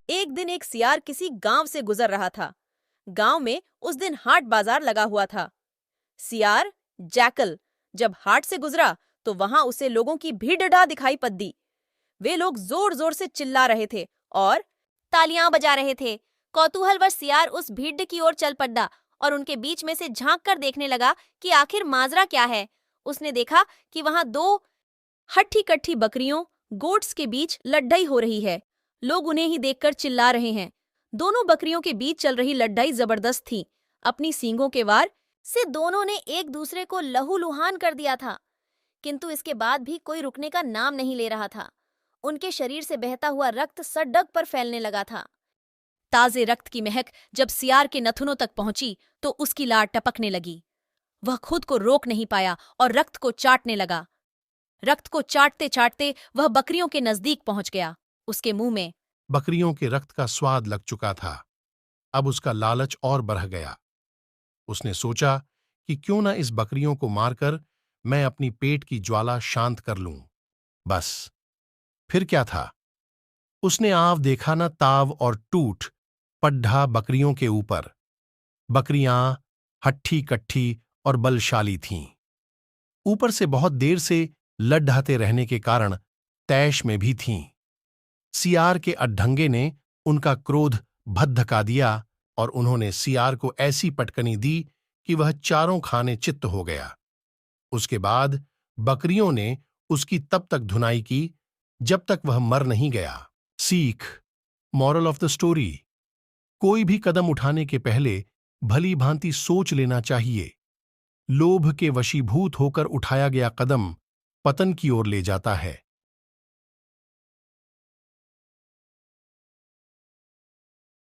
एक दिन एक सियार किसी गांव से गुजर रहा था। गांव में उस दिन हाट बाजार लगा हुआ था। सियार जैकल जब हाट से गुजरा तो वहां उसे लोगों की भीड़ दिखाई पड़ दी। वे लोग जोर जोर से चिल्ला रहे थे और तालियां बजा रहे थे। कौतूहलवश सियार उस भीड़ की ओर चल पड़ा और उनके बीच में से झांक कर देखने लगा कि आखिर माजरा क्या है। उसने देखा कि वहां दो हट्ठी कट्ठी बकरियों गोट्स के बीच लड़ाई हो रही है। लोग उन्हें ही देखकर चिल्ला रहे हैं। दोनों बकरियों के बीच चल रही लड़ाई जबरदस्त थी। अपनी सींगों के वार से दोनों ने एक दूसरे को लहूलुहान कर दिया था, किंतु इसके बाद भी कोई रुकने का नाम नहीं ले रहा था। उनके शरीर से बहता हुआ रक्त सड़क पर फैलने लगा था। ताजे रक्त की महक जब सियार के नथुनों तक पहुंची तो उसकी लार टपकने लगी। वह खुद को रोक नहीं पाया और रक्त को चाटने लगा। रक्त को चाटते चाटते वह बकरियों के नजदीक पहुंच गया। उसके मुंह में बकरियों के रक्त का स्वाद लग चुका था। अब उसका लालच और बढ़ गया। उसने सोचा कि क्यों न इस बकरियों को मारकर मैं अपनी पेट की ज्वाला शांत कर लूं। बस फिर क्या था, उसने आव देखा न ताव और टूट पड्ढा बकरियों के ऊपर। बकरियां हट्ठी कट्ठी और बलशाली थीं। ऊपर से बहुत देर से लड्ढाते रहने के कारण तैश में भी थीं। सियार के अड्ढंगे ने उनका क्रोध भद्दका दिया और उन्होंने सियार को ऐसी पटकनी दी कि वह चारों खाने चित्त हो गया। उसके बाद बकरियों ने उसकी तब तक धुनाई की जब तक वह मर नहीं गया। सीख, मॉरल ऑफ द स्टोरी, कोई भी कदम उठाने के पहले भली भांति सोच लेना चाहिए। लोभ के वशीभूत होकर उठाया गया कदम पतन की ओर ले जाता है।